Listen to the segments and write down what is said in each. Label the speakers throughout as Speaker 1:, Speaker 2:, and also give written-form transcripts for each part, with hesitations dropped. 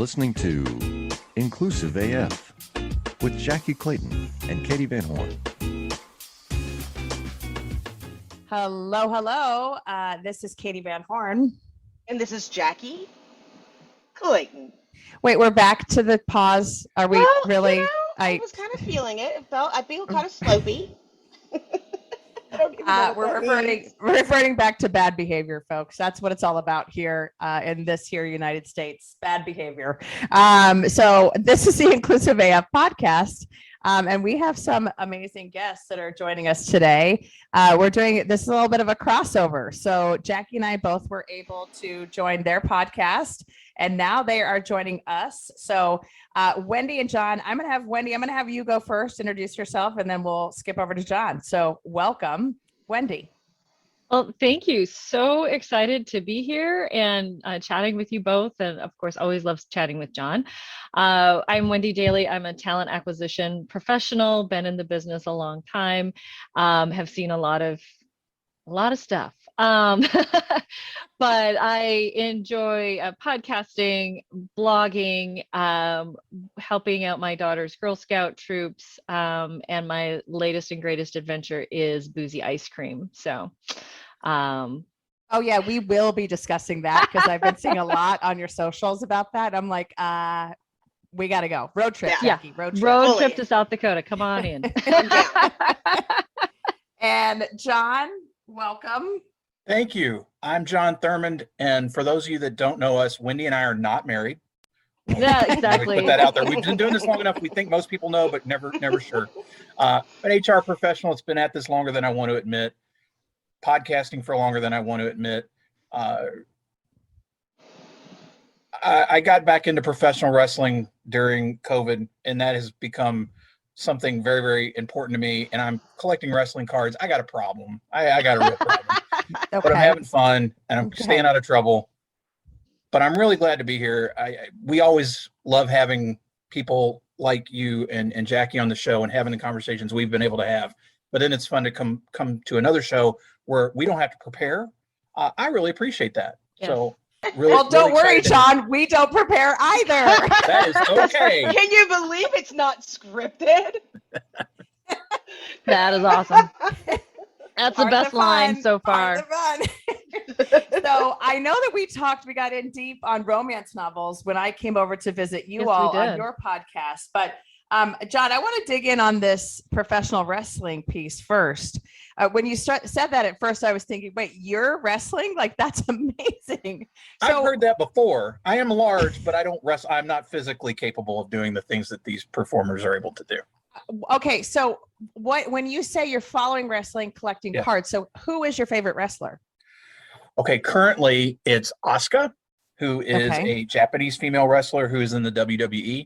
Speaker 1: listening to Inclusive AF with Jackye Clayton and Katee Van Horn.
Speaker 2: Hello. This is Katee Van Horn.
Speaker 3: And this is Jackye Clayton.
Speaker 2: Wait, we're back to the pause. Are we really?
Speaker 3: I was kind of feeling it. I feel kind of slopey. I don't even know what that means.
Speaker 2: We're reverting back to bad behavior, folks. That's what it's all about here in this here United States. Bad behavior. So this is the Inclusive AF podcast. And we have some amazing guests that are joining us today. We're doing this is a little bit of a crossover. So Jackye and I both were able to join their podcast, and now they are joining us. So Wendy and Jon, I'm going to have you go first, introduce yourself, and then we'll skip over to Jon. So welcome, Wendy.
Speaker 4: Well, thank you. So excited to be here and chatting with you both. And of course, always loves chatting with Jon. I'm Wendy Dailey. I'm a talent acquisition professional, been in the business a long time, have seen a lot of stuff. But I enjoy podcasting, blogging, helping out my daughter's Girl Scout troops. And my latest and greatest adventure is boozy ice cream. So,
Speaker 2: oh yeah, we will be discussing that because I've been seeing a lot on your socials about that. I'm like, we got to go. Road trip, Jackye.
Speaker 4: Road trip to South Dakota. Come on in.
Speaker 2: And Jon, welcome.
Speaker 5: Thank you. I'm Jon Thurmond, and for those of you that don't know us, Wendy and I are not married.
Speaker 4: Yeah, exactly.
Speaker 5: Put that out there. We've been doing this long enough. We think most people know, but never sure. An HR professional. It's been at this longer than I want to admit. Podcasting for longer than I want to admit. I got back into professional wrestling during COVID, and that has become something very, very important to me. And I'm collecting wrestling cards. I got a problem. I got a real problem.
Speaker 2: Okay.
Speaker 5: But I'm having fun, and I'm staying out of trouble. But I'm really glad to be here. We always love having people like you and Jackye on the show and having the conversations we've been able to have. But then it's fun to come to another show where we don't have to prepare. I really appreciate that. Yes. So really,
Speaker 2: well, don't
Speaker 5: really
Speaker 2: worry, Jon. We don't prepare either.
Speaker 5: That is okay.
Speaker 3: Can you believe it's not scripted?
Speaker 4: That is awesome. That's the best line so far.
Speaker 2: So I know that we got in deep on romance novels when I came over to visit you all on your podcast. But Jon, I want to dig in on this professional wrestling piece first. When you said that at first, I was thinking, wait, you're wrestling? Like, that's amazing.
Speaker 5: I've heard that before. I am large, but I don't wrestle. I'm not physically capable of doing the things that these performers are able to do.
Speaker 2: Okay, so when you say you're following wrestling, collecting cards, so who is your favorite wrestler?
Speaker 5: Okay, currently it's Asuka, who is a Japanese female wrestler who is in the WWE.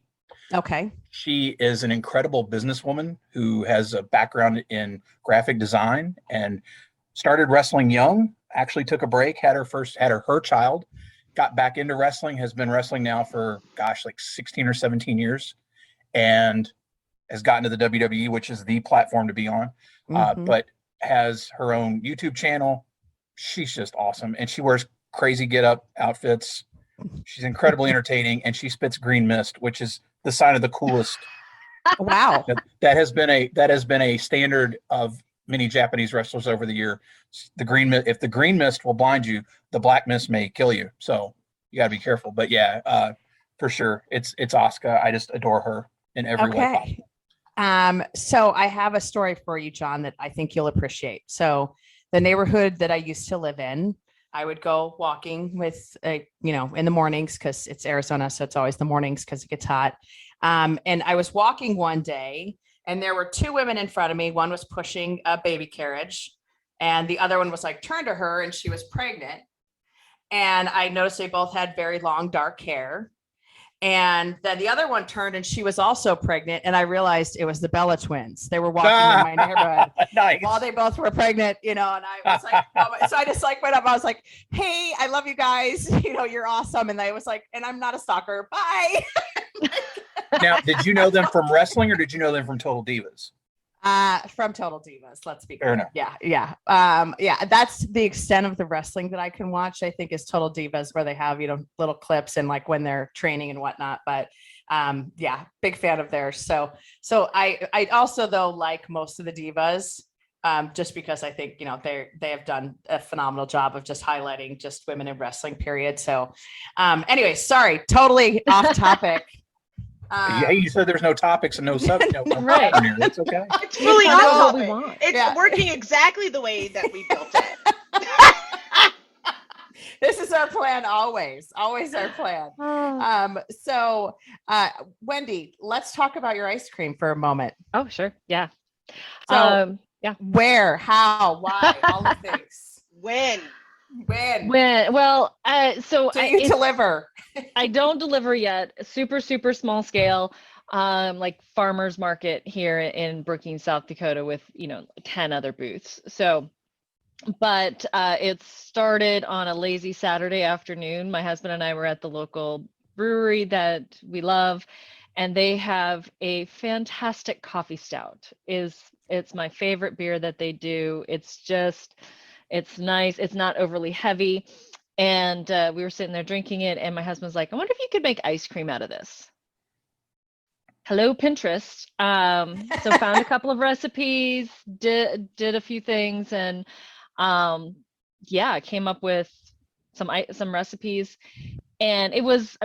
Speaker 2: Okay.
Speaker 5: She is an incredible businesswoman who has a background in graphic design and started wrestling young, actually took a break, had her child, got back into wrestling, has been wrestling now for, like 16 or 17 years, and has gotten to the WWE, which is the platform to be on, but has her own YouTube channel. She's just awesome. And she wears crazy get-up outfits. She's incredibly entertaining, and she spits green mist, which is the sign of the coolest.
Speaker 2: Wow.
Speaker 5: That has been a standard of many Japanese wrestlers over the year. If the green mist will blind you, the black mist may kill you. So you got to be careful. But yeah, for sure, it's Asuka. I just adore her in every way possible.
Speaker 2: So I have a story for you, Jon, that I think you'll appreciate. So the neighborhood that I used to live in, I would go walking with, in the mornings because it's Arizona. So it's always the mornings because it gets hot. And I was walking one day and there were two women in front of me. One was pushing a baby carriage and the other one was like turned to her and she was pregnant. And I noticed they both had very long, dark hair. And then the other one turned and she was also pregnant. And I realized it was the Bella twins. They were walking in my neighborhood while they both were pregnant, and I was like, so I just went up. I was like, hey, I love you guys. You're awesome. And I was like, and I'm not a stalker. Bye.
Speaker 5: Now, did you know them from wrestling or did you know them from Total Divas?
Speaker 2: From Total Divas, let's be
Speaker 5: Fair
Speaker 2: clear.
Speaker 5: enough.
Speaker 2: Yeah. That's the extent of the wrestling that I can watch. I think is Total Divas, where they have little clips and like when they're training and whatnot. But big fan of theirs. So I also though like most of the divas, just because I think they have done a phenomenal job of just highlighting just women in wrestling. Period. So, anyway, sorry, totally off topic.
Speaker 5: Yeah, you said there's no topics and no subject. No
Speaker 4: Right.
Speaker 5: pattern here. It's okay.
Speaker 3: It's really
Speaker 4: That's
Speaker 3: on
Speaker 4: what we
Speaker 3: topic.
Speaker 4: want.
Speaker 3: It's working exactly the way that we built it.
Speaker 2: This is our plan always our plan. So Wendy, let's talk about your ice cream for a moment.
Speaker 4: Oh, sure. Yeah.
Speaker 2: So
Speaker 4: yeah.
Speaker 2: Where, how, why, all the things.
Speaker 3: When?
Speaker 4: Well, so
Speaker 2: you deliver?
Speaker 4: I don't deliver yet. Super, super small scale, like farmers market here in Brookings, South Dakota with, 10 other booths. So, but it started on a lazy Saturday afternoon. My husband and I were at the local brewery that we love, and they have a fantastic coffee stout. It's my favorite beer that they do. It's nice. It's not overly heavy. And we were sitting there drinking it, and my husband's like, I wonder if you could make ice cream out of this. Hello, Pinterest. So found a couple of recipes, did a few things, and came up with some recipes. And it was,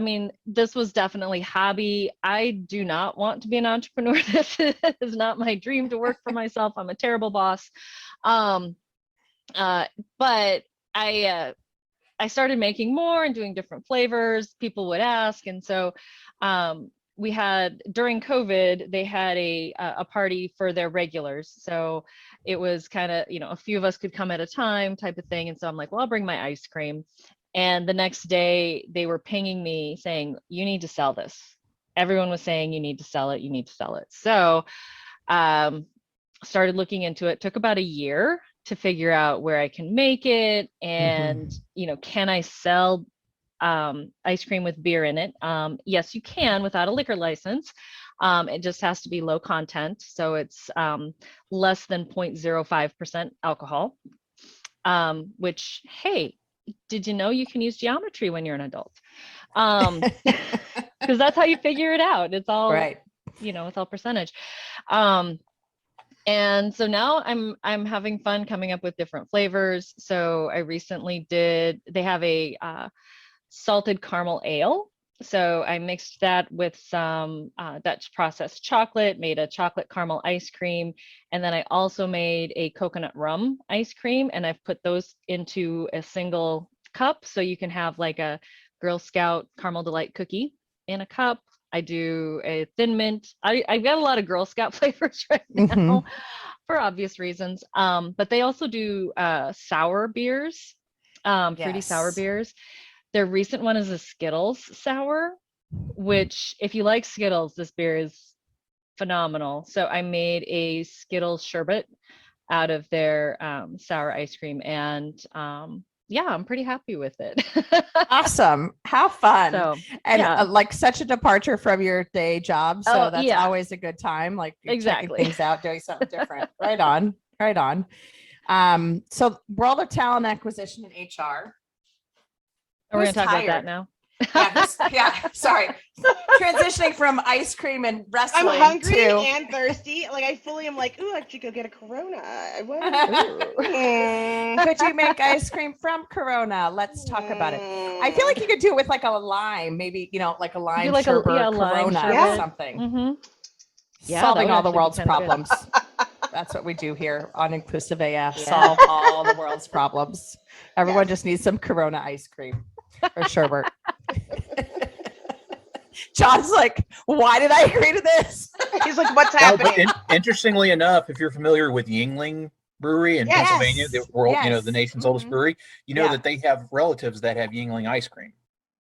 Speaker 4: this was definitely hobby. I do not want to be an entrepreneur. This is not my dream to work for myself. I'm a terrible boss. But I started making more and doing different flavors. People would ask. And so we had, during COVID, they had a party for their regulars. So it was kind of, a few of us could come at a time type of thing. And so I'm like, well, I'll bring my ice cream. And the next day they were pinging me saying, you need to sell this. Everyone was saying, you need to sell it. You need to sell it. So started looking into it. Took about a year to figure out where I can make it. And, can I sell ice cream with beer in it? Yes, you can without a liquor license. It just has to be low content. So it's less than 0.05% alcohol, which, hey, did you know you can use geometry when you're an adult? Because that's how you figure it out. It's all right. It's all percentage. And so now I'm having fun coming up with different flavors. So I recently they have a salted caramel ale. So I mixed that with some Dutch processed chocolate, made a chocolate caramel ice cream. And then I also made a coconut rum ice cream, and I've put those into a single cup. So you can have like a Girl Scout caramel delight cookie in a cup. I do a thin mint. I've got a lot of Girl Scout flavors right now for obvious reasons. But they also do sour beers, fruity sour beers. Their recent one is a Skittles sour, which if you like Skittles, this beer is phenomenal. So I made a Skittles sherbet out of their sour ice cream, and I'm pretty happy with it.
Speaker 2: Awesome. How fun.
Speaker 4: So,
Speaker 2: and like such a departure from your day job. So that's always a good time. Like checking things out, doing something different. Right on. So world of talent acquisition and HR.
Speaker 4: We're going to talk about that now.
Speaker 2: Sorry. Transitioning from ice cream and wrestling.
Speaker 3: I'm hungry and thirsty. Like I fully am like, ooh, I should go get a Corona.
Speaker 2: Could you make ice cream from Corona? Let's talk about it. I feel like you could do it with like a lime, maybe, like a lime sherbet or Corona or something.
Speaker 4: Mm-hmm. Yeah,
Speaker 2: solving all the world's problems. That's what we do here on Inclusive AF. Solve all the world's problems. Everyone just needs some Corona ice cream or sherbet. Jon's like, why did I agree to this?
Speaker 3: He's like, what's happening?
Speaker 5: Interestingly enough, if you're familiar with Yuengling Brewery in Pennsylvania, the world, the nation's oldest brewery, that they have relatives that have Yuengling ice cream.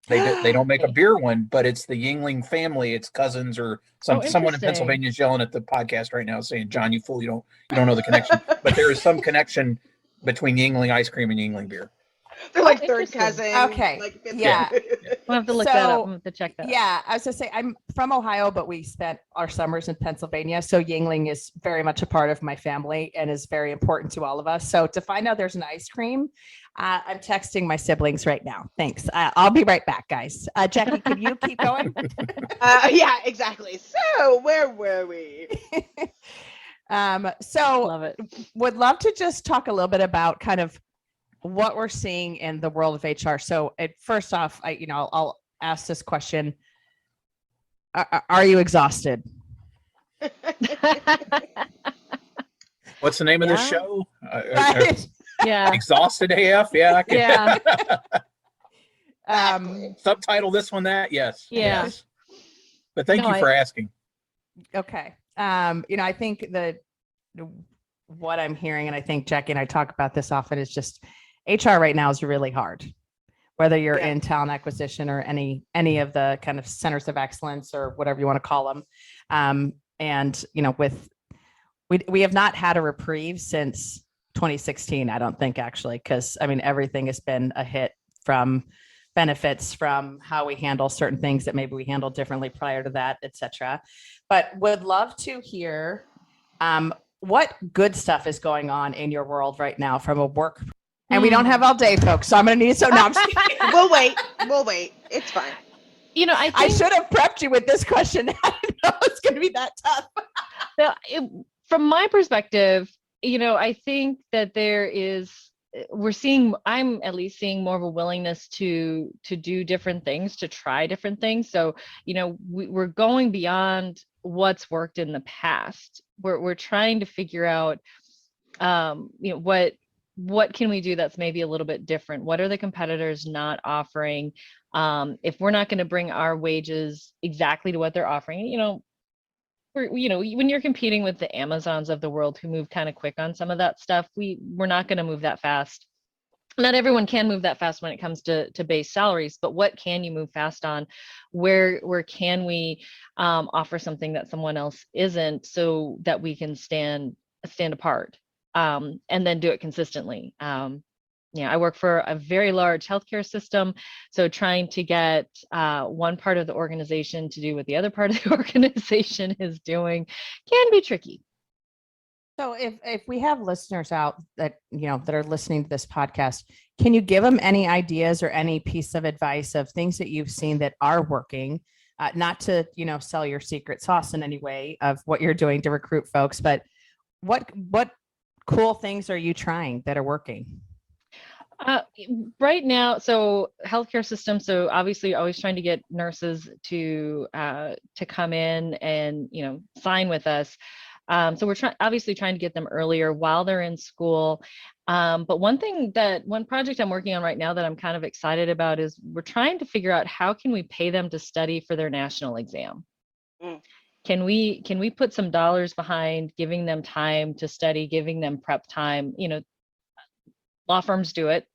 Speaker 5: They don't make a beer one, but it's the Yuengling family. It's cousins or someone in Pennsylvania is yelling at the podcast right now saying, Jon, you fool, you don't know the connection. But there is some connection between Yuengling ice cream and Yuengling beer.
Speaker 3: They're like
Speaker 4: Oh,
Speaker 3: third
Speaker 4: interesting.
Speaker 3: cousin.
Speaker 2: Okay.
Speaker 3: Like fifth
Speaker 2: Yeah.
Speaker 3: cousin.
Speaker 4: We'll have to look that up.
Speaker 2: So,
Speaker 4: We'll have to check that out.
Speaker 2: Yeah, I was gonna say I'm from Ohio, but we spent our summers in Pennsylvania. So Yingling is very much a part of my family and is very important to all of us. So to find out there's an ice cream, I'm texting my siblings right now. Thanks. I'll be right back, guys. Jackye, can you keep going?
Speaker 3: Yeah, exactly. So where were we?
Speaker 2: So
Speaker 4: Love it.
Speaker 2: would love to just talk a little bit about kind of what we're seeing in the world of HR. So first off, I'll ask this question. Are you exhausted?
Speaker 5: What's the name of this
Speaker 4: Yeah.
Speaker 5: show?
Speaker 2: Right?
Speaker 4: Yeah.
Speaker 5: Exhausted AF? Yeah. I can
Speaker 4: Yeah.
Speaker 5: subtitle this one that. Yes.
Speaker 4: Yeah.
Speaker 5: Yes. But thank
Speaker 4: No,
Speaker 5: you for asking.
Speaker 2: Okay. I think that what I'm hearing, and I think Jackye and I talk about this often, is just HR right now is really hard. Whether you're
Speaker 3: Yeah.
Speaker 2: in talent acquisition or any of the kind of centers of excellence or whatever you want to call them. And we have not had a reprieve since 2016, I don't think, actually, because everything has been a hit, from benefits, from how we handle certain things that maybe we handled differently prior to that, et cetera. But would love to hear what good stuff is going on in your world right now from a work. And we don't have all day, folks, so I'm going to need some. No, I'm just kidding.
Speaker 3: We'll wait. We'll wait. It's fine.
Speaker 4: I
Speaker 2: I
Speaker 4: think
Speaker 2: should have prepped you with this question. I didn't know it's going to be that tough.
Speaker 4: from my perspective, I think that I'm at least seeing more of a willingness to do different things, to try different things. So, we're going beyond what's worked in the past. We're trying to figure out, what can we do that's maybe a little bit different? What are the competitors not offering? If we're not going to bring our wages exactly to what they're offering, when you're competing with the Amazons of the world who move kind of quick on some of that stuff, we're not going to move that fast. Not everyone can move that fast when it comes to base salaries, but what can you move fast on? Where can we offer something that someone else isn't, so that we can stand apart, and then do it consistently? I work for a very large healthcare system, so trying to get one part of the organization to do what the other part of the organization is doing can be tricky.
Speaker 2: So if we have listeners out that are listening to this podcast, can you give them any ideas or any piece of advice of things that you've seen that are working? Not to sell your secret sauce in any way of what you're doing to recruit folks, but what cool things are you trying that are working?
Speaker 4: Right now, so healthcare system. So obviously, always trying to get nurses to come in and sign with us. So we're obviously trying to get them earlier while they're in school. But one project I'm working on right now that I'm kind of excited about is we're trying to figure out how can we pay them to study for their national exam.
Speaker 3: Mm.
Speaker 4: Can we put some dollars behind giving them time to study, giving them prep time? Law firms do it.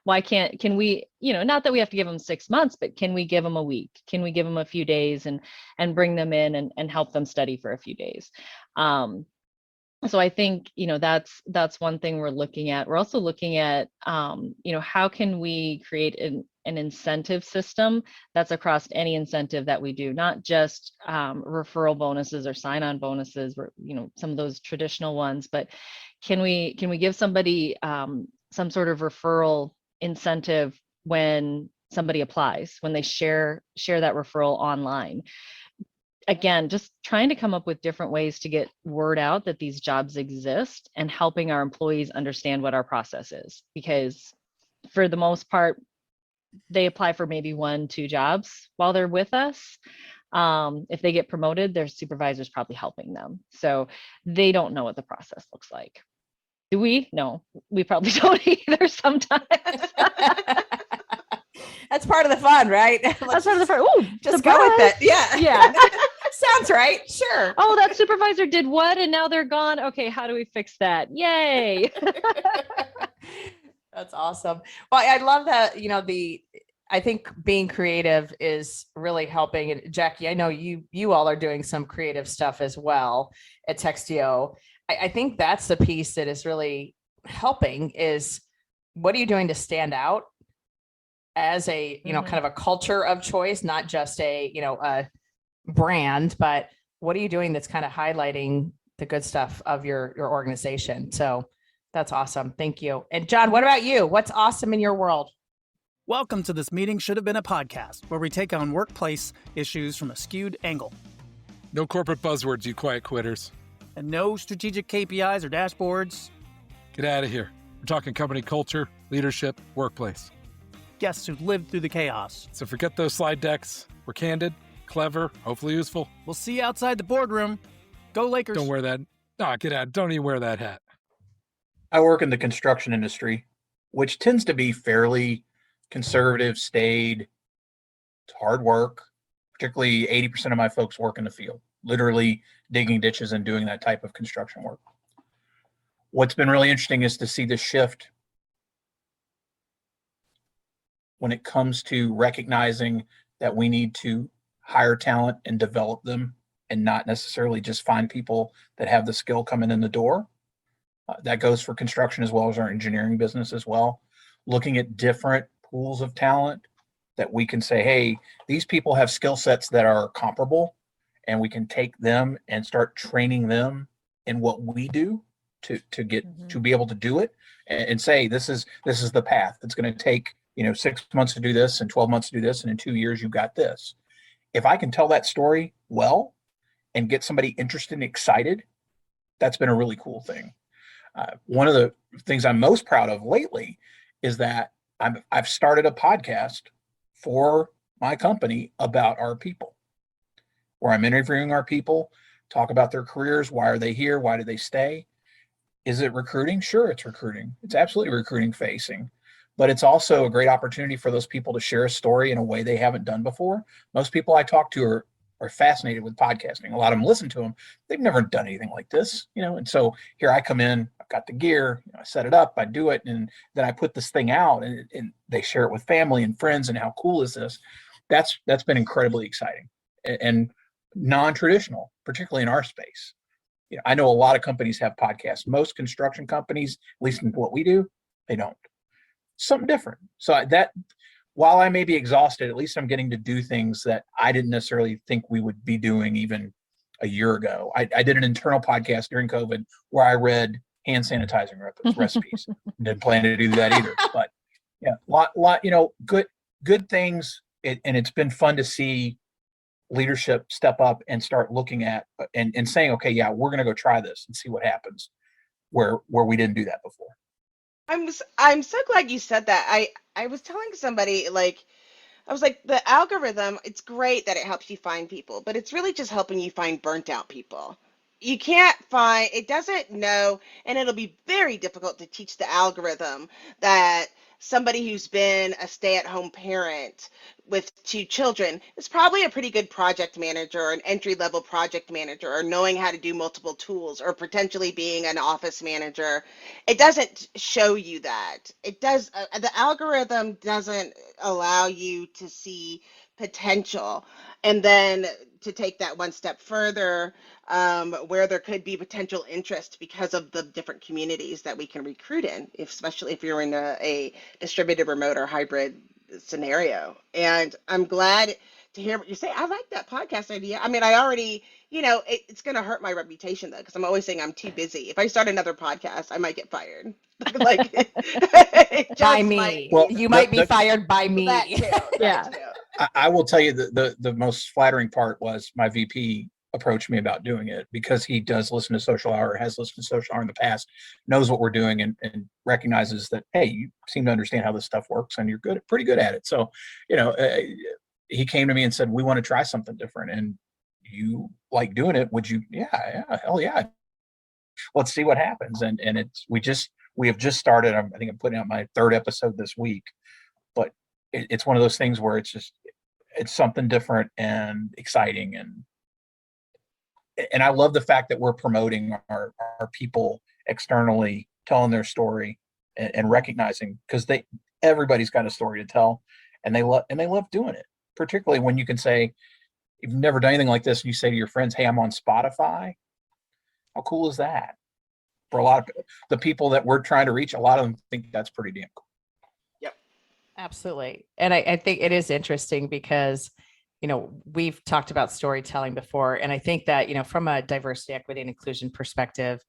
Speaker 4: Why can we, not that we have to give them 6 months, but can we give them a week? Can we give them a few days and bring them in and help them study for a few days? So I think, that's one thing we're looking at. We're also looking at, how can we create an incentive system that's across any incentive that we do, not just referral bonuses or sign-on bonuses, or, some of those traditional ones, but can we give somebody some sort of referral incentive when somebody applies, when they share that referral online? Again, just trying to come up with different ways to get word out that these jobs exist and helping our employees understand what our process is, because for the most part, they apply for maybe 1-2 jobs while they're with us. If they get promoted, their supervisor's probably helping them. So they don't know what the process looks like. Do we? No, we probably don't either sometimes.
Speaker 2: That's part of the fun, right?
Speaker 4: That's part of the fun. Ooh,
Speaker 2: just go with it. Yeah.
Speaker 4: Yeah.
Speaker 2: Sounds right. Sure.
Speaker 4: Oh, that supervisor did what? And now they're gone. Okay, how do we fix that? Yay.
Speaker 2: That's awesome. Well, I love that, I think being creative is really helping. And Jackye, I know you all are doing some creative stuff as well at Textio. I think that's the piece that is really helping, is what are you doing to stand out as a, kind of a culture of choice, not just a, a brand, but what are you doing that's kind of highlighting the good stuff of your organization? So that's awesome. Thank you. And Jon, what about you? What's awesome in your world?
Speaker 6: Welcome to This Meeting Should Have Been a Podcast, where we take on workplace issues from a skewed angle.
Speaker 7: No corporate buzzwords, you quiet quitters.
Speaker 6: And no strategic KPIs or dashboards.
Speaker 7: Get out of here. We're talking company culture, leadership, workplace.
Speaker 6: Guests who've lived through the chaos.
Speaker 7: So forget those slide decks. We're candid, clever, hopefully useful.
Speaker 6: We'll see you outside the boardroom. Go Lakers.
Speaker 7: Don't wear that. No, get out. Don't even wear that hat.
Speaker 5: I work in the construction industry, which tends to be fairly conservative, staid. It's hard work. Particularly 80% of my folks work in the field, literally digging ditches and doing that type of construction work. What's been really interesting is to see the shift when it comes to recognizing that we need to hire talent and develop them and not necessarily just find people that have the skill coming in the door. That goes for construction as well as our engineering business as well. Looking at different pools of talent that we can say, hey, these people have skill sets that are comparable, and we can take them and start training them in what we do to get to be able to do it, and say, this is the path. It's going to take 6 months to do this and 12 months to do this, and in 2 years you've got this. If I can tell that story well and get somebody interested and excited, that's been a really cool thing. One of the things I'm most proud of lately is that I've started a podcast for my company about our people, where I'm interviewing our people, talk about their careers. Why are they here? Why do they stay? Is it recruiting? Sure, it's recruiting. It's absolutely recruiting facing, but it's also a great opportunity for those people to share a story in a way they haven't done before. Most people I talk to are fascinated with podcasting. A lot of them listen to them. They've never done anything like this, and so here I come in, I've got the gear, I set it up, I do it, and then I put this thing out, and they share it with family and friends. And how cool is this? That's been incredibly exciting and non-traditional, particularly in our space. I know a lot of companies have podcasts. Most construction companies, at least in what we do, they don't. Something different. So that, while I may be exhausted, at least I'm getting to do things that I didn't necessarily think we would be doing even a year ago. I did an internal podcast during COVID where I read hand sanitizing recipes. Didn't plan to do that either. But yeah, lot, good things. And it's been fun to see leadership step up and start looking at and saying, okay, yeah, we're going to go try this and see what happens where we didn't do that before.
Speaker 3: I'm so glad you said that. I was telling somebody, I was like, the algorithm, it's great that it helps you find people, but it's really just helping you find burnt out people. You can't find, it doesn't know, and it'll be very difficult to teach the algorithm that somebody who's been a stay-at-home parent with 2 children is probably a pretty good project manager or an entry-level project manager, or knowing how to do multiple tools, or potentially being an office manager. It doesn't show you that. It does. The algorithm doesn't allow you to see potential. And then to take that one step further, where there could be potential interest because of the different communities that we can recruit in, especially if you're in a distributed remote or hybrid scenario. And I'm glad to hear what you say. I like that podcast idea. I mean, I already, it's going to hurt my reputation though, because I'm always saying I'm too busy. If I start another podcast, I might get fired.
Speaker 2: By me. Well, you might be fired by me.
Speaker 3: That too.
Speaker 4: Yeah.
Speaker 5: I will tell you the most flattering part was my VP approached me about doing it, because he does listen to Social Hour, has listened to Social Hour in the past, knows what we're doing, and recognizes that, hey, you seem to understand how this stuff works and you're pretty good at it. So, he came to me and said, we want to try something different, and you like doing it. Would you? Yeah, hell yeah. Let's see what happens. And we have just started. I think I'm putting out my 3rd episode this week, but it's one of those things where it's something different and exciting, and I love the fact that we're promoting our people externally, telling their story and recognizing, because everybody's got a story to tell, and they love doing it. Particularly when you can say, you've never done anything like this, and you say to your friends, hey, I'm on Spotify. How cool is that? for a lot of the people that we're trying to reach, a lot of them think that's pretty damn cool.
Speaker 2: Absolutely. And I think it is interesting because, we've talked about storytelling before. And I think that, from a diversity, equity, and inclusion perspective,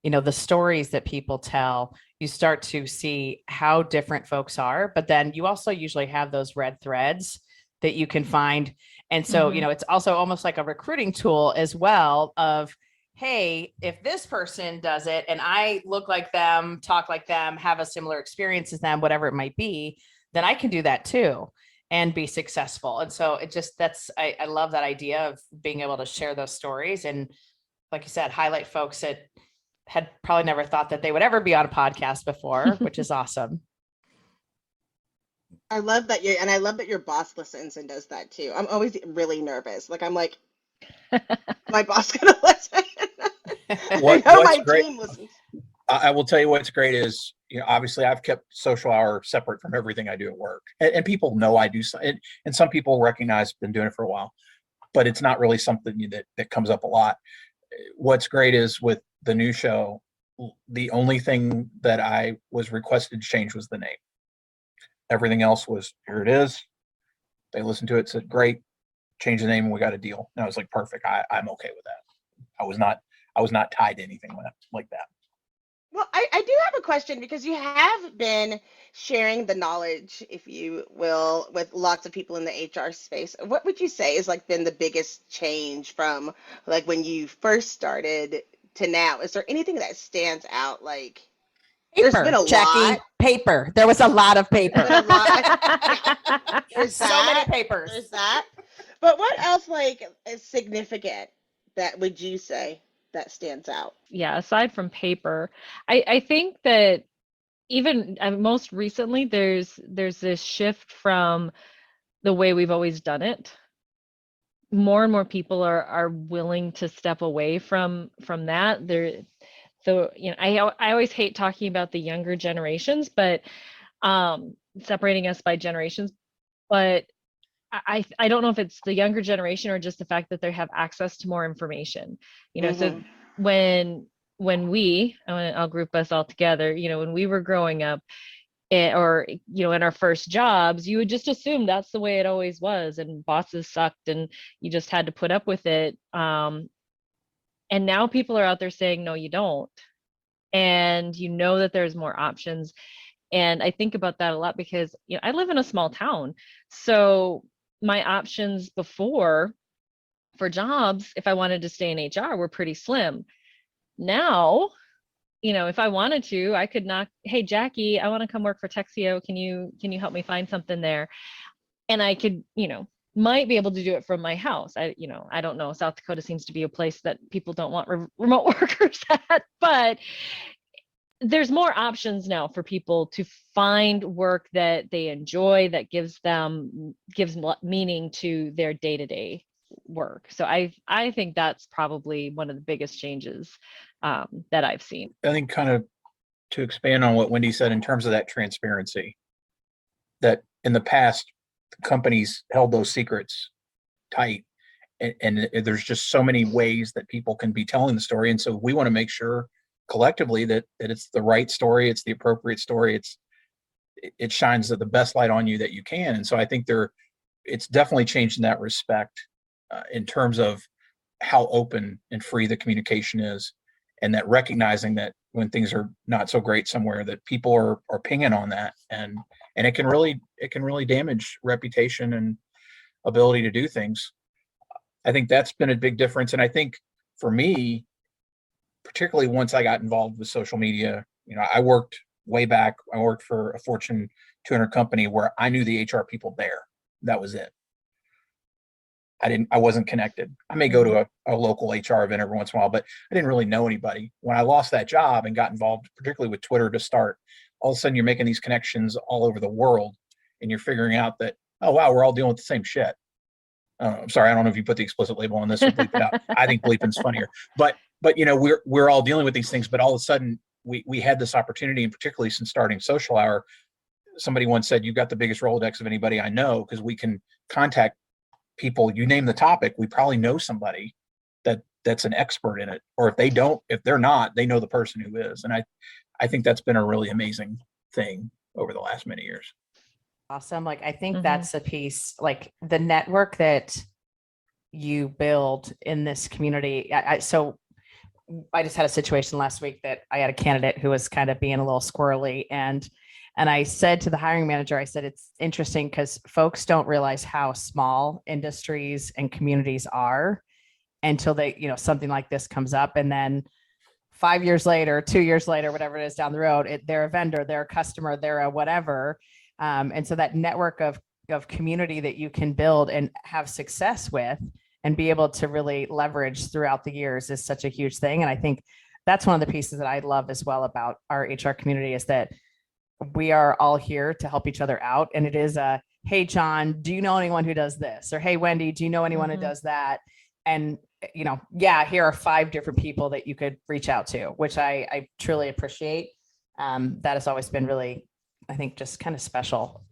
Speaker 2: the stories that people tell, you start to see how different folks are, but then you also usually have those red threads that you can find. And so, it's also almost like a recruiting tool as well of, hey, if this person does it and I look like them, talk like them, have a similar experience as them, whatever it might be, then I can do that too and be successful. And so I love that idea of being able to share those stories. And like you said, highlight folks that had probably never thought that they would ever be on a podcast before, which is awesome.
Speaker 3: I love that I love that your boss listens and does that too. I'm always really nervous. Like I'm like, my boss gonna listen.
Speaker 5: What's
Speaker 3: my
Speaker 5: great,
Speaker 3: team listens.
Speaker 5: I will tell you what's great is, obviously I've kept social hour separate from everything I do at work, and people know I do, and some people recognize I've been doing it for a while, but it's not really something that comes up a lot. What's great is with the new show, the only thing that I was requested to change was the name. Everything else was, here it is. They listened to it, said, great, change the name, and we got a deal. And I was like, perfect. I'm okay with that. I was not tied to anything like that.
Speaker 3: Well, I do have a question because you have been sharing the knowledge, if you will, with lots of people in the HR space. What would you say is like been the biggest change from like when you first started to now? Is there anything that stands out? Like
Speaker 2: Paper,
Speaker 3: there's been a
Speaker 2: Jackye,
Speaker 3: lot.
Speaker 2: paper. There was a lot of paper.
Speaker 3: There's been a lot. There's
Speaker 2: So
Speaker 3: that.
Speaker 2: many papers.
Speaker 3: There's that. But what else like is significant that would you say that stands out?
Speaker 4: Yeah, aside from paper, I think that even most recently there's this shift from the way we've always done it. More and more people are willing to step away from that. I always hate talking about the younger generations, but separating us by generations. But I don't know if it's the younger generation or just the fact that they have access to more information. So when I'll group us all together, when we were growing up, or in our first jobs, you would just assume that's the way it always was, and bosses sucked and you just had to put up with it. And now people are out there saying, no, you don't. And that there's more options. And I think about that a lot because I live in a small town. So my options before for jobs, if I wanted to stay in HR, were pretty slim. Now, if I wanted to, I could knock, hey, Jackye, I want to come work for Texio. Can you help me find something there? And I could, might be able to do it from my house. I don't know. South Dakota seems to be a place that people don't want remote workers at, but there's more options now for people to find work that they enjoy, that gives meaning to their day-to-day work. So I think that's probably one of the biggest changes that I've seen.
Speaker 5: I think kind of to expand on what Wendy said in terms of that transparency, that in the past, companies held those secrets tight. And there's just so many ways that people can be telling the story. And so we want to make sure collectively that it's the right story, it's the appropriate story, it shines the best light on you that you can. And so I think it's definitely changed in that respect in terms of how open and free the communication is, and that recognizing that when things are not so great somewhere, that people are pinging on that, and it can really damage reputation and ability to do things. I think that's been a big difference. And I think for me, particularly once I got involved with social media, I worked way back. I worked for a Fortune 200 company where I knew the HR people there. That was it. I wasn't connected. I may go to a local HR event every once in a while, but I didn't really know anybody. When I lost that job and got involved, particularly with Twitter to start, all of a sudden you're making these connections all over the world, and you're figuring out that, oh, wow, we're all dealing with the same shit. I'm sorry, I don't know if you put the explicit label on this or bleep it out. I think bleeping's funnier. But we're all dealing with these things, but all of a sudden we had this opportunity, and particularly since starting Social Hour, somebody once said, you've got the biggest Rolodex of anybody I know, because we can contact people. You name the topic, we probably know somebody that that's an expert in it, or if they're not, they know the person who is. And I think that's been a really amazing thing over the last many years.
Speaker 2: Awesome. Like, I think
Speaker 4: Mhm.
Speaker 2: that's a piece, like the network that you build in this community. So I just had a situation last week that I had a candidate who was kind of being a little squirrely, and I said to the hiring manager, I said, it's interesting because folks don't realize how small industries and communities are until they, something like this comes up. And then 5 years later, 2 years later, whatever it is down the road, they're a vendor, they're a customer, they're a whatever. And so that network of community that you can build and have success with and be able to really leverage throughout the years is such a huge thing. And I think that's one of the pieces that I love as well about our HR community, is that we are all here to help each other out. And it is a, hey, Jon, do you know anyone who does this? Or, hey, Wendy, do you know anyone who does that? And, here are 5 different people that you could reach out to, which I truly appreciate. That has always been really, I think, just kind of special.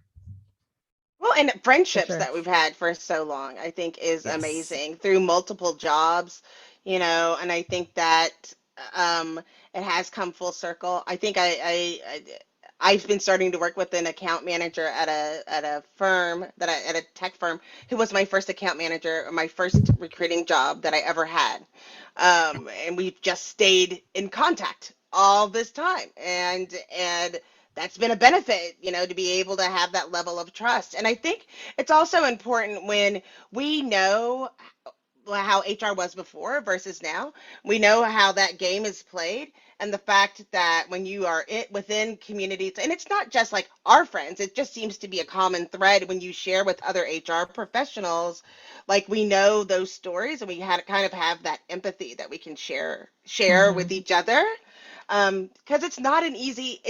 Speaker 3: Well, and friendships
Speaker 4: sure.
Speaker 3: that we've had for so long, I think is
Speaker 2: Yes.
Speaker 3: amazing through multiple jobs, and I think that it has come full circle. I think I've been starting to work with an account manager at a firm at a tech firm, who was my first account manager, my first recruiting job that I ever had. And we've just stayed in contact all this time. And that's been a benefit, to be able to have that level of trust. And I think it's also important when we know how HR was before versus now. We know how that game is played, and the fact that when you are within communities, and it's not just like our friends, it just seems to be a common thread when you share with other HR professionals. Like, we know those stories, and we kind of have that empathy that we can share with each other, because it's not easy.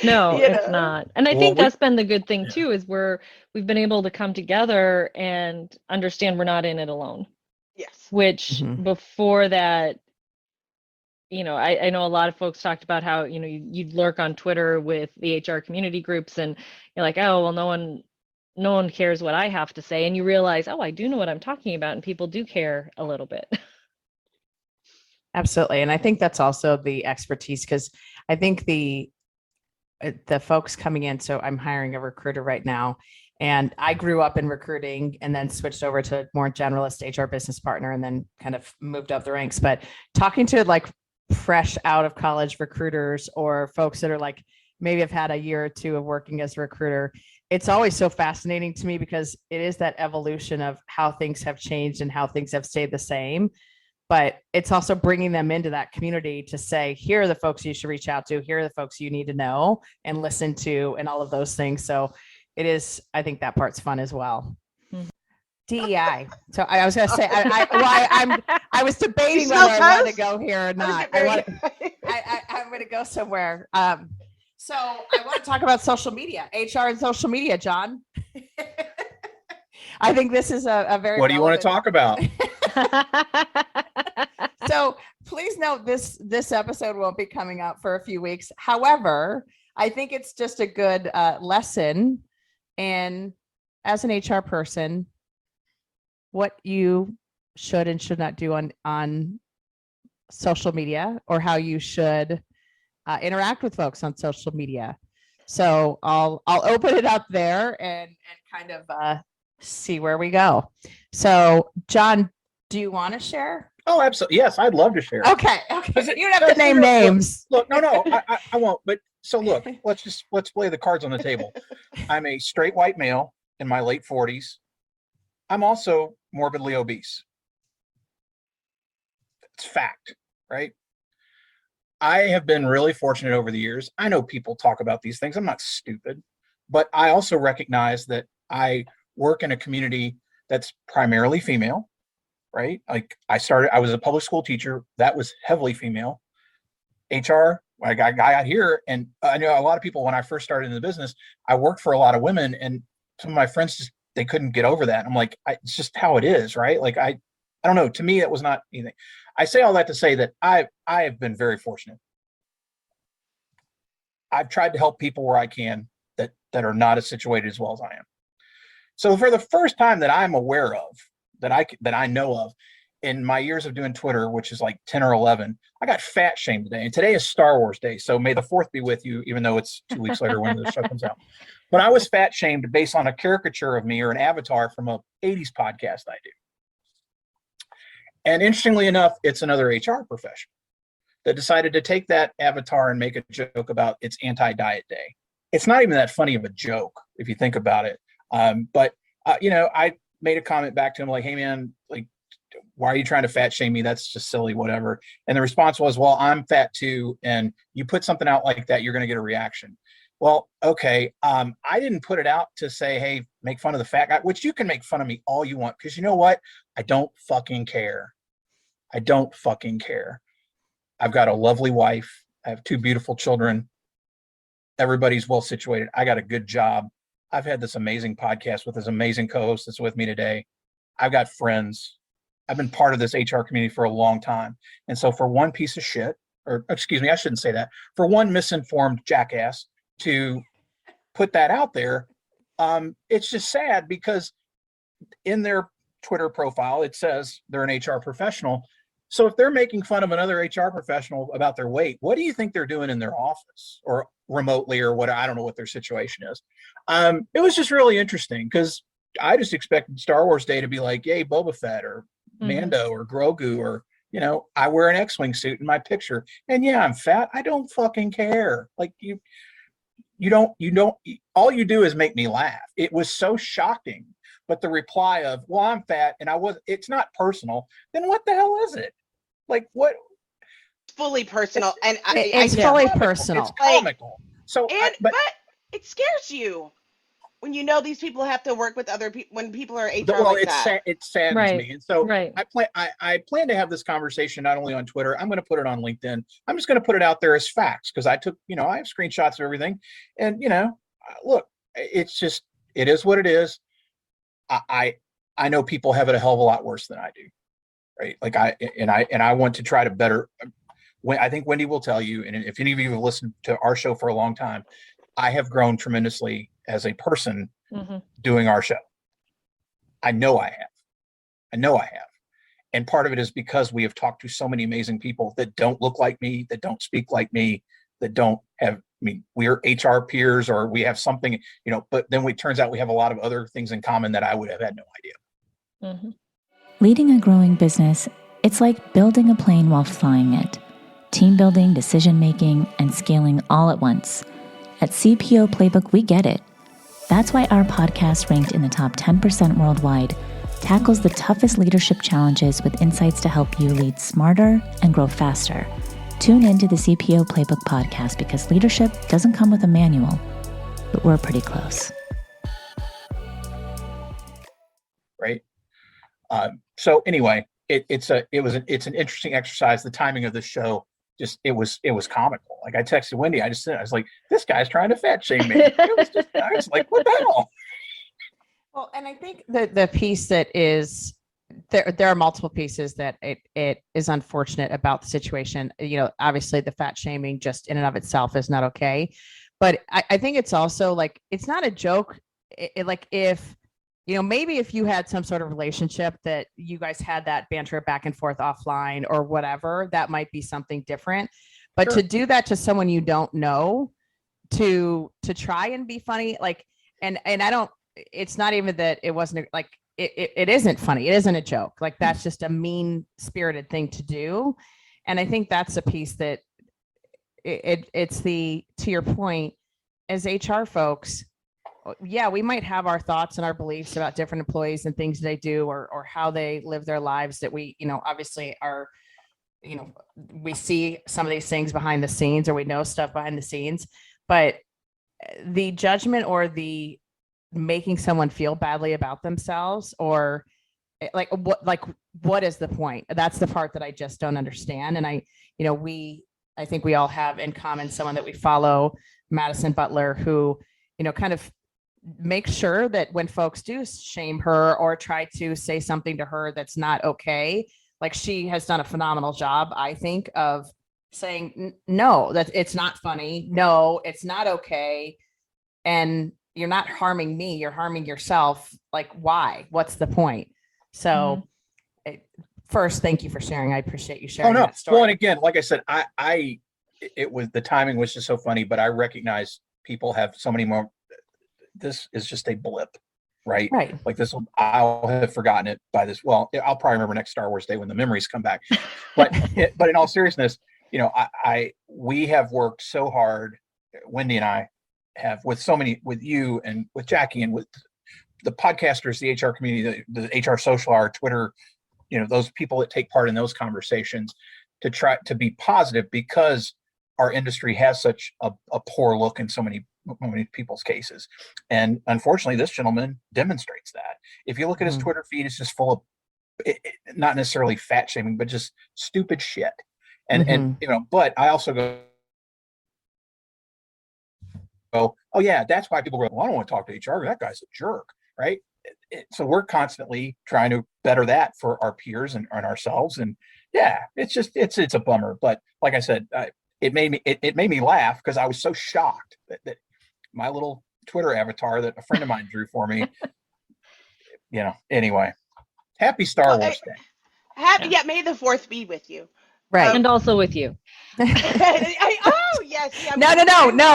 Speaker 4: No,
Speaker 3: You
Speaker 4: it's
Speaker 3: know?
Speaker 4: not. And I
Speaker 5: Well,
Speaker 4: think that's been the good thing too, is we've been able to come together and understand we're not in it alone,
Speaker 3: Yes.
Speaker 4: which
Speaker 2: Mhm.
Speaker 4: before that, I know a lot of folks talked about how, you'd lurk on Twitter with the HR community groups and you're like, oh, well, no one cares what I have to say. And you realize, oh, I do know what I'm talking about, and people do care a little bit.
Speaker 2: Absolutely. And I think that's also the expertise, because I think the folks coming in, so I'm hiring a recruiter right now, and I grew up in recruiting and then switched over to more generalist HR business partner and then kind of moved up the ranks. But talking to like fresh out of college recruiters, or folks that are like, maybe have had a year or two of working as a recruiter, it's always so fascinating to me, because it is that evolution of how things have changed and how things have stayed the same. But it's also bringing them into that community to say, here are the folks you should reach out to. Here are the folks you need to know and listen to, and all of those things. So it is, I think that part's fun as well.
Speaker 4: Mhm.
Speaker 2: DEI. So I was going to say, I was debating
Speaker 3: smell
Speaker 2: whether I wanted to
Speaker 3: toast?
Speaker 2: go here or not. I'm going to go somewhere. So I want to talk about social media, HR and social media, Jon. I think this is a very
Speaker 5: What do you want to talk about?
Speaker 2: So please note, this episode won't be coming out for a few weeks. However, I think it's just a good lesson in, as an HR person, what you should and should not do on social media, or how you should interact with folks on social media. So I'll open it up there and kind of see where we go. So Jon, do you want to share?
Speaker 5: Oh, absolutely. Yes, I'd love to share.
Speaker 2: Okay. You don't have to name names.
Speaker 5: Look, no, I won't. But so look, let's play the cards on the table. I'm a straight white male in my late 40s. I'm also morbidly obese. It's fact, right? I have been really fortunate over the years. I know people talk about these things. I'm not stupid, but I also recognize that I work in a community that's primarily female, right? Like, I was a public school teacher that was heavily female. HR, I got out here, and I know a lot of people when I first started in the business, I worked for a lot of women, and some of my friends they couldn't get over that. I'm like, it's just how it is, right? Like, I don't know. To me, that was not anything. I say all that to say that I have been very fortunate. I've tried to help people where I can that are not as situated as well as I am. So for the first time that I'm aware of, that I know of, in my years of doing Twitter, which is like 10 or 11, I got fat shamed today. And today is Star Wars Day. So may the 4th be with you, even though it's 2 weeks later when the show comes out. But I was fat shamed based on a caricature of me or an avatar from a 80s podcast I do. And interestingly enough, it's another HR professional that decided to take that avatar and make a joke about it's anti-diet day. It's not even that funny of a joke if you think about it. But I made a comment back to him like, hey man, like, why are you trying to fat shame me? That's just silly, whatever. And the response was, well, I'm fat too. And you put something out like that, you're going to get a reaction. Well, okay. I didn't put it out to say, hey, make fun of the fat guy, which you can make fun of me all you want. Because you know what? I don't fucking care. I don't fucking care. I've got a lovely wife. I have 2 beautiful children. Everybody's well situated. I got a good job. I've had this amazing podcast with this amazing co-host that's with me today. I've got friends. I've been part of this HR community for a long time. And so for one piece of shit, or excuse me, I shouldn't say that, for one misinformed jackass to put that out there, it's just sad because in their Twitter profile, it says they're an HR professional. So if they're making fun of another HR professional about their weight, what do you think they're doing in their office or remotely or what? I don't know what their situation is. It was just really interesting because I just expected Star Wars Day to be like, yay, Boba Fett or Mando or Grogu or, I wear an X-Wing suit in my picture. And yeah, I'm fat. I don't fucking care. Like you don't, all you do is make me laugh. It was so shocking. But the reply of, well, I'm fat and it's not personal. Then what the hell is it? Like what?
Speaker 3: Fully personal.
Speaker 2: It's fully personal.
Speaker 5: It's comical.
Speaker 3: But it scares you when you know these people have to work with other people, when people are HR
Speaker 5: well,
Speaker 3: like that.
Speaker 5: It saddens me. And so
Speaker 4: right.
Speaker 5: I plan to have this conversation not only on Twitter, I'm going to put it on LinkedIn. I'm just going to put it out there as facts because I took, I have screenshots of everything. And, look, it's just, it is what it is. I know people have it a hell of a lot worse than I do. Right. Like I want to try to better. I think Wendy will tell you, and if any of you have listened to our show for a long time, I have grown tremendously as a person doing our show. I know I have. And part of it is because we have talked to so many amazing people that don't look like me, that don't speak like me, that don't have, we're HR peers or we have something, but then it turns out we have a lot of other things in common that I would have had no idea.
Speaker 8: Leading a growing business, it's like building a plane while flying it. Team building, decision-making, and scaling all at once. At CPO Playbook, we get it. That's why our podcast, ranked in the top 10% worldwide, tackles the toughest leadership challenges with insights to help you lead smarter and grow faster. Tune into the CPO Playbook podcast because leadership doesn't come with a manual, but we're pretty close.
Speaker 5: Right. So anyway, it's an interesting exercise. The timing of the show, just it was comical. Like I texted Wendy, I was like, this guy's trying to fat shame me. I was like, what the hell?
Speaker 2: Well, and I think the piece that is there are multiple pieces that it is unfortunate about the situation. Obviously the fat shaming just in and of itself is not okay, but I think it's also like it's not a joke. Like if maybe if you had some sort of relationship that you guys had that banter back and forth offline or whatever, that might be something different. But to do that to someone you don't know, to try and be funny, like, and I don't, it's not even that it wasn't like, it isn't funny. It isn't a joke. Like that's just a mean spirited thing to do. And I think that's a piece that it's to your point, as HR folks, yeah, we might have our thoughts and our beliefs about different employees and things they do or how they live their lives that we, obviously are, we see some of these things behind the scenes or we know stuff behind the scenes, but the judgment or the making someone feel badly about themselves or what is the point? That's the part that I just don't understand. And I think we all have in common someone that we follow, Madison Butler, who, kind of make sure that when folks do shame her or try to say something to her that's not okay, like she has done a phenomenal job, I think, of saying, no, that it's not funny. No, it's not okay. And you're not harming me, you're harming yourself. Like, why? What's the point? So first, thank you for sharing. I appreciate you sharing that story.
Speaker 5: Well, and again, like I said, it was, the timing was just so funny, but I recognize people have so many more. This is just a blip, right?
Speaker 2: Right.
Speaker 5: Like I'll have forgotten it by this. Well, I'll probably remember next Star Wars Day when the memories come back. But but in all seriousness, we have worked so hard. Wendy and I have with you and with Jackye and with the podcasters, the HR community, the HR social hour, Twitter, those people that take part in those conversations to try to be positive, because our industry has such a poor look in so many people's cases. And unfortunately, this gentleman demonstrates that. If you look at his Twitter feed, it's just full of not necessarily fat shaming, but just stupid shit. And but I also go, oh yeah, that's why people go, well, I don't want to talk to HR. That guy's a jerk, right? So we're constantly trying to better that for our peers and ourselves. And yeah, it's a bummer. But like I said, it made me laugh because I was so shocked that my little Twitter avatar that a friend of mine drew for me, anyway, happy Star Wars Day.
Speaker 3: Yeah, may the 4th be with you.
Speaker 2: Right.
Speaker 4: And also with you.
Speaker 3: Yes. Yeah,
Speaker 2: No.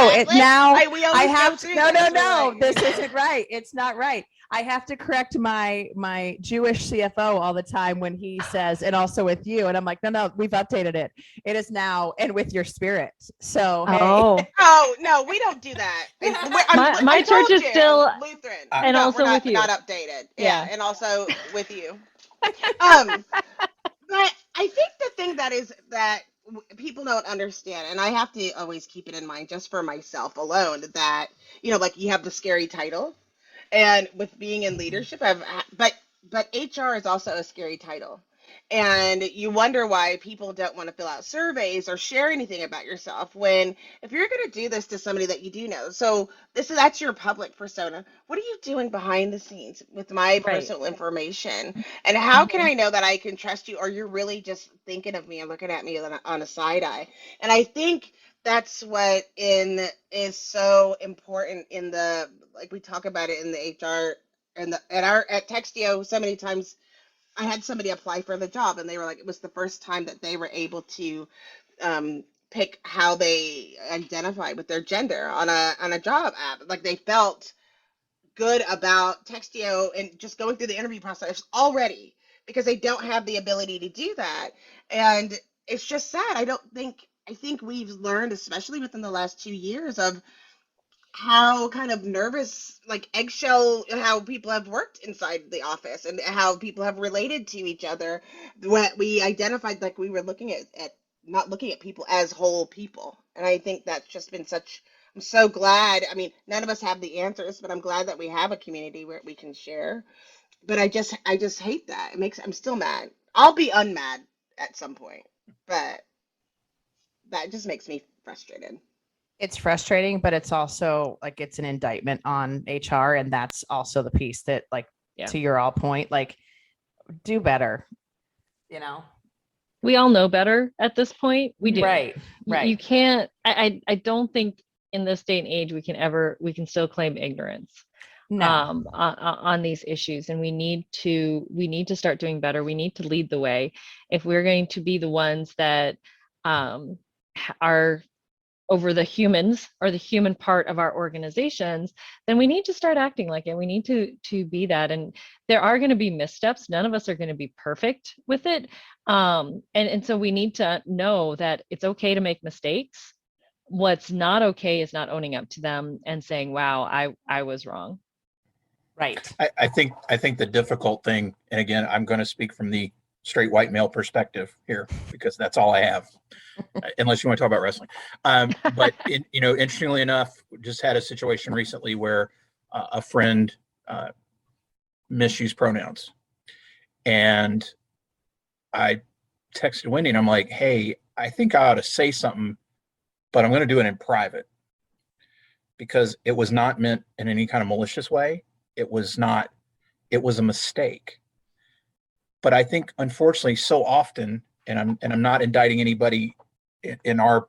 Speaker 2: I have to. No.
Speaker 3: Right.
Speaker 2: This isn't right. It's not right. I have to correct my Jewish CFO all the time when he says, and also with you. And I'm like, no, we've updated it. It is now, and with your spirit. So, hey.
Speaker 3: Oh, no, we don't do that.
Speaker 4: My church is still
Speaker 3: Lutheran.
Speaker 4: and also with you.
Speaker 3: Not updated.
Speaker 4: Yeah.
Speaker 3: And also with you. But I think the thing that people don't understand, and I have to always keep it in mind just for myself alone, that, like you have the scary title, and with being in leadership, but HR is also a scary title. And you wonder why people don't want to fill out surveys or share anything about yourself, when if you're going to do this to somebody that you do know, so that's your public persona, what are you doing behind the scenes with my personal information? And how can I know that I can trust you, or you're really just thinking of me and looking at me on a side eye? And I think that's what is so important in the, like we talk about it in the HR and at Textio. So many times I had somebody apply for the job, and they were like, it was the first time that they were able to pick how they identify with their gender on a job app. Like, they felt good about Textio and just going through the interview process already, because they don't have the ability to do that. And it's just sad. I think we've learned, especially within the last 2 years, of how kind of nervous, like eggshell, how people have worked inside the office and how people have related to each other. When we identified, like, we were looking at not looking at people as whole people. And I think that's just been I'm so glad. I mean, none of us have the answers, but I'm glad that we have a community where we can share. But I just hate that. I'm still mad. I'll be unmad at some point, but that just makes me frustrated.
Speaker 2: It's frustrating, but it's also like, it's an indictment on HR. And that's also the piece that, like, to your all point, like, do better,
Speaker 4: We all know better at this point. We do.
Speaker 2: Right.
Speaker 4: You can't, I don't think in this day and age we can still claim ignorance on these issues. And we need to start doing better. We need to lead the way. If we're going to be the ones that are over the humans, or the human part of our organizations, then we need to start acting like it. We need to be that. And there are going to be missteps. None of us are going to be perfect with it. And so we need to know that it's okay to make mistakes. What's not okay is not owning up to them and saying, wow, I was wrong.
Speaker 2: Right.
Speaker 5: I think the difficult thing, and again, I'm going to speak from the straight white male perspective here, because that's all I have, unless you want to talk about wrestling. But interestingly enough, we just had a situation recently where a friend misused pronouns, and I texted Wendy and I'm like, hey, I think I ought to say something, but I'm going to do it in private, because it was not meant in any kind of malicious way. It was a mistake. But I think, unfortunately, so often, and I'm not indicting anybody in our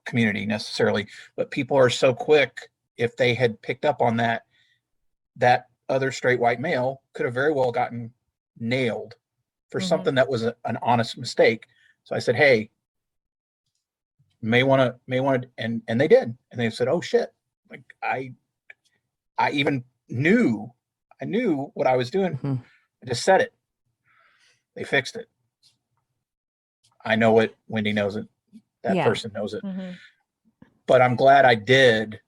Speaker 5: community necessarily, but people are so quick if they had picked up on that, that other straight white male could have very well gotten nailed for something that was an honest mistake. So I said, hey, may want to, and they did. And they said, oh shit. Like I even knew what I was doing. I just said it. They fixed it. I know it. Wendy knows it. That person knows it. But I'm glad I did,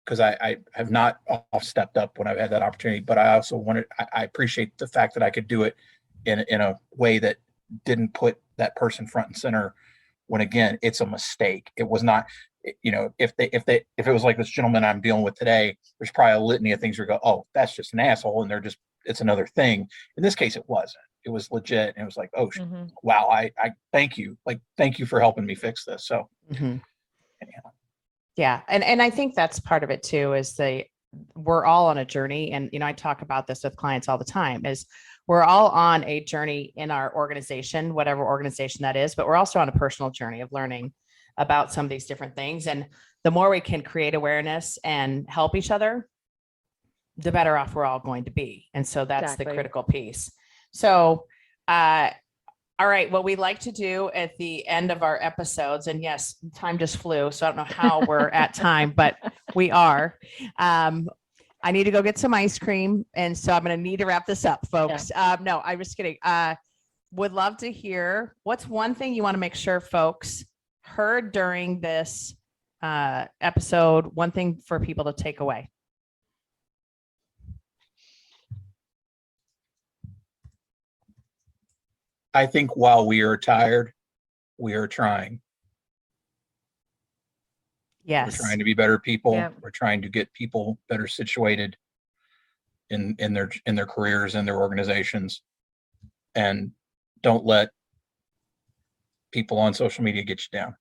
Speaker 5: because I have not stepped up when I've had that opportunity. But I also I appreciate the fact that I could do it in a way that didn't put that person front and center, when again, it's a mistake. It was not, if it was like this gentleman I'm dealing with today, there's probably a litany of things where you go, oh, that's just an asshole, and it's another thing. In this case, it wasn't. It was legit. And it was like, oh, wow, I thank you. Like, thank you for helping me fix this. So anyhow.
Speaker 2: Yeah. And I think that's part of it too, is we're all on a journey. And, I talk about this with clients all the time, is we're all on a journey in our organization, whatever organization that is, but we're also on a personal journey of learning about some of these different things. And the more we can create awareness and help each other, the better off we're all going to be. And so that's the critical piece. So, all right, what we like to do at the end of our episodes, and yes, time just flew, so I don't know how we're at time, but we are. I need to go get some ice cream, and so I'm going to need to wrap this up, folks. No, I'm just kidding. Would love to hear, what's one thing you want to make sure folks heard during this episode, one thing for people to take away?
Speaker 5: I think while we are tired, we are trying.
Speaker 2: Yes.
Speaker 5: We're trying to be better people.
Speaker 4: Yeah.
Speaker 5: We're trying to get people better situated in their careers and their organizations. And don't let people on social media get you down.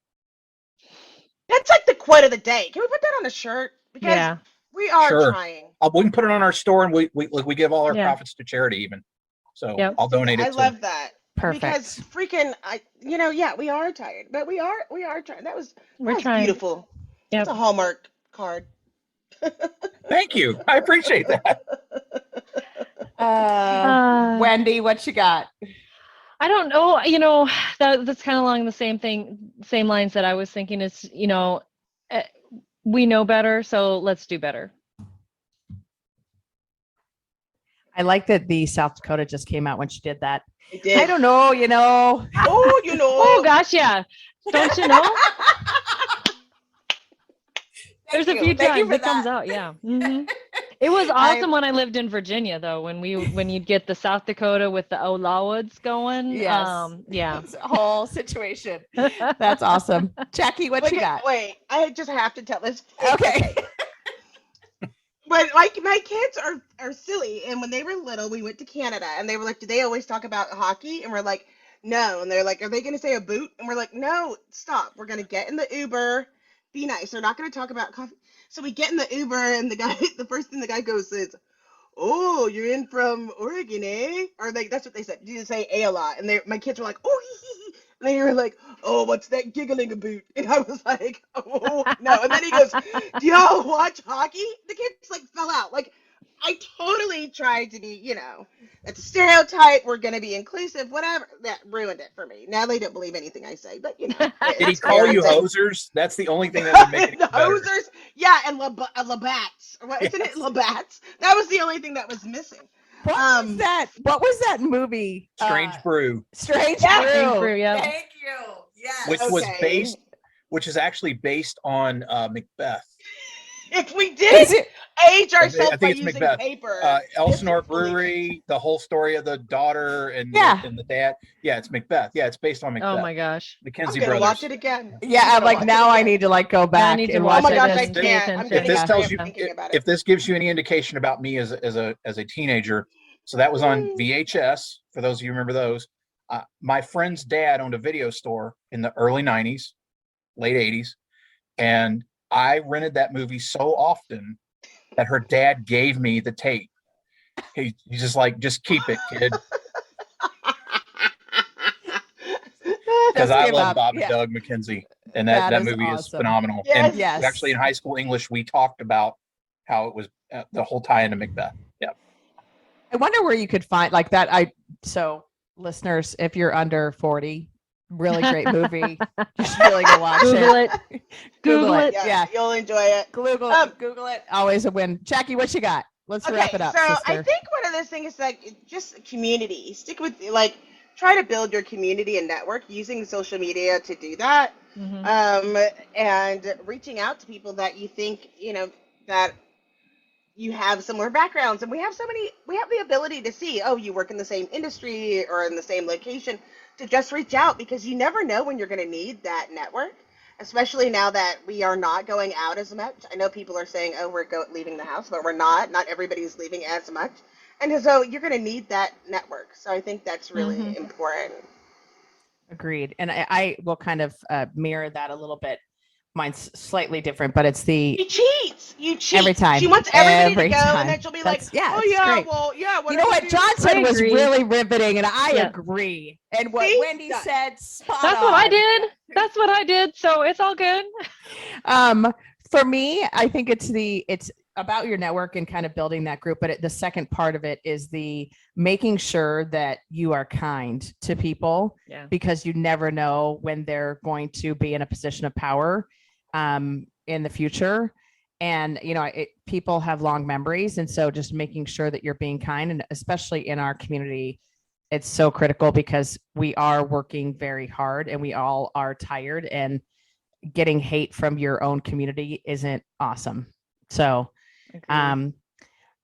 Speaker 3: That's like the quote of the day. Can we put that on a shirt? Because we are trying.
Speaker 5: We can put it on our store, and we give all our profits to charity even. So I'll donate it.
Speaker 3: I love that.
Speaker 2: Perfect.
Speaker 3: Because freaking, we are tired, but we are trying. We're
Speaker 4: trying.
Speaker 3: Beautiful.
Speaker 4: Yep.
Speaker 3: It's a Hallmark card.
Speaker 5: Thank you. I appreciate that.
Speaker 2: Wendy, what you got?
Speaker 4: I don't know. That's kind of along the same lines that I was thinking is, we know better, so let's do better.
Speaker 2: I like that the South Dakota just came out when she did that.
Speaker 3: It did.
Speaker 2: I don't know,
Speaker 3: Oh,
Speaker 4: Oh gosh, yeah. Don't you know? There's a few times it comes out, yeah. It was awesome when I lived in Virginia, though, when you'd get the South Dakota with the Olawoods going.
Speaker 2: Yes.
Speaker 4: Yeah.
Speaker 2: It's a whole situation. That's awesome. Jackye, what you got?
Speaker 3: Wait, I just have to tell this.
Speaker 2: Okay.
Speaker 3: But like my kids are silly, and when they were little, we went to Canada, and they were like, "Do they always talk about hockey?" And we're like, "No." And they're like, "Are they going to say a boot?" And we're like, "No, stop. We're going to get in the Uber. Be nice. They're not going to talk about coffee." So we get in the Uber, and the first thing the guy goes is, "Oh, you're in from Oregon, eh?" Or like that's what they said. You say "a" lot, and my kids were like, "Oh, hee, hee, hee." And they were like, "Oh, what's that giggling about?" And I was like, "Oh no!" And then he goes, "Do y'all watch hockey?" The kids like fell out. Like I totally tried to be, it's a stereotype. We're gonna be inclusive, whatever. That ruined it for me. Now they don't believe anything I say, but
Speaker 5: Did he call you hosers? That's the only thing that would make it
Speaker 3: the
Speaker 5: better.
Speaker 3: hosers, yeah, and Labatt's. Isn't it Labatt's? That was the only thing that was missing.
Speaker 2: What was that? What was that movie?
Speaker 5: Strange Brew.
Speaker 2: Strange
Speaker 4: Brew.
Speaker 2: Brew.
Speaker 4: Yeah.
Speaker 2: Thank you. Yes.
Speaker 5: Which is actually based on Macbeth.
Speaker 3: If we did age ourselves
Speaker 5: I think
Speaker 3: by
Speaker 5: it's
Speaker 3: using
Speaker 5: Macbeth.
Speaker 3: paper.
Speaker 5: Elsinore Brewery, the whole story of the daughter and the dad. Yeah, it's Macbeth. Yeah, it's based on Macbeth.
Speaker 4: Oh my gosh.
Speaker 5: Mackenzie
Speaker 3: I'm gonna
Speaker 5: brothers.
Speaker 3: watch it again.
Speaker 2: Yeah, I'm like now I need to go back and watch
Speaker 3: Oh my
Speaker 2: it.
Speaker 3: gosh, I
Speaker 4: and pay
Speaker 3: can't. I'm
Speaker 4: attention.
Speaker 3: getting
Speaker 5: If this tells you,
Speaker 3: thinking about
Speaker 5: if this gives you any indication about me as a teenager, so that was on VHS. For those of you who remember those, my friend's dad owned a video store in the early '90s, late '80s, and I rented that movie so often that her dad gave me the tape. He's just like, just keep it, kid. Because I love Bob and Doug McKenzie. And that
Speaker 2: That is
Speaker 5: movie is
Speaker 2: awesome.
Speaker 5: phenomenal.
Speaker 3: Yes.
Speaker 5: And
Speaker 2: Yes.
Speaker 5: actually in high school English, we talked about how it was the whole tie into Macbeth. Yeah.
Speaker 2: I wonder where you could find like that. So listeners, if you're under 40, really great movie. You should really go watch
Speaker 4: Google
Speaker 2: it.
Speaker 4: it. Google it.
Speaker 2: Yeah.
Speaker 3: You'll enjoy it.
Speaker 2: Google it. Always a win. Jackie, what you got? Let's wrap it up,
Speaker 3: so
Speaker 2: sister.
Speaker 3: I think one of those things is like just community. Stick with like try to build your community and network using social media to do that. And reaching out to people that you think, that you have similar backgrounds. And we have the ability to see, oh, you work in the same industry or in the same location, to just reach out because you never know when you're going to need that network, especially now that we are not going out as much. I know people are saying, oh, we're leaving the house, but we're not. Not everybody's leaving as much. And so you're going to need that network. So I think that's really important.
Speaker 2: Agreed. And I will kind of mirror that a little bit. Mine's slightly different, but it's
Speaker 3: You cheat
Speaker 2: every time.
Speaker 3: She wants everybody
Speaker 2: Every
Speaker 3: to go,
Speaker 2: time.
Speaker 3: and then she'll be
Speaker 2: That's-
Speaker 3: like,
Speaker 2: yeah,
Speaker 3: oh
Speaker 2: it's
Speaker 3: yeah,
Speaker 2: great.
Speaker 3: well, yeah.
Speaker 2: You know what John said was
Speaker 4: agree.
Speaker 2: really riveting, and I
Speaker 4: Yeah.
Speaker 2: agree. And what
Speaker 3: See?
Speaker 2: Wendy said, spot
Speaker 4: That's what I
Speaker 2: on.
Speaker 4: did. That's what I did. So it's all good.
Speaker 2: For me, I think it's about your network and kind of building that group. But the second part of it is the making sure that you are kind to people, because you never know when they're going to be in a position of power in the future. And, people have long memories. And so just making sure that you're being kind, and especially in our community, it's so critical because we are working very hard and we all are tired, and getting hate from your own community isn't awesome. So,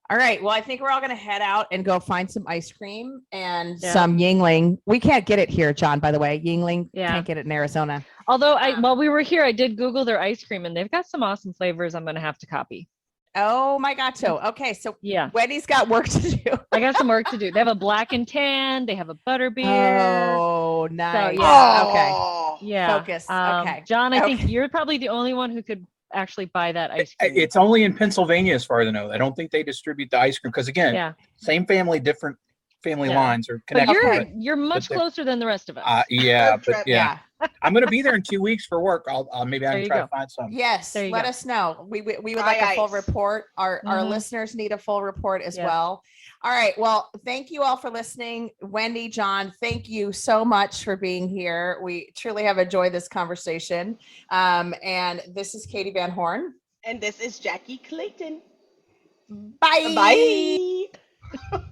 Speaker 2: all right. Well, I think we're all going to head out and go find some ice cream and some Yingling. We can't get it here, John, by the way. Yingling can't get it in Arizona.
Speaker 4: Although while we were here, I did Google their ice cream and they've got some awesome flavors I'm going to have to copy.
Speaker 2: Oh my God. So, okay. So
Speaker 4: yeah,
Speaker 2: Wendy's got work to do.
Speaker 4: I got some work to do. They have a black and tan. They have a butterbeer.
Speaker 2: Oh, nice.
Speaker 4: So, yeah.
Speaker 2: Okay.
Speaker 4: Yeah.
Speaker 2: Focus. Okay.
Speaker 4: John, I think you're probably the only one who could actually buy that ice cream.
Speaker 5: It's only in Pennsylvania as far as I know. I don't think they distribute the ice cream because again, same family, different family lines are connected.
Speaker 4: But you're much closer than the rest of us.
Speaker 5: I'm going to be there in 2 weeks for work. Maybe I can try to find some.
Speaker 2: Yes, let us know. We would like a full report. Our listeners need a full report as well. All right. Well, thank you all for listening. Wendy, John, thank you so much for being here. We truly have enjoyed this conversation. And this is Katie Van Horn.
Speaker 3: And this is Jackie Clayton.
Speaker 2: Bye.
Speaker 3: Bye.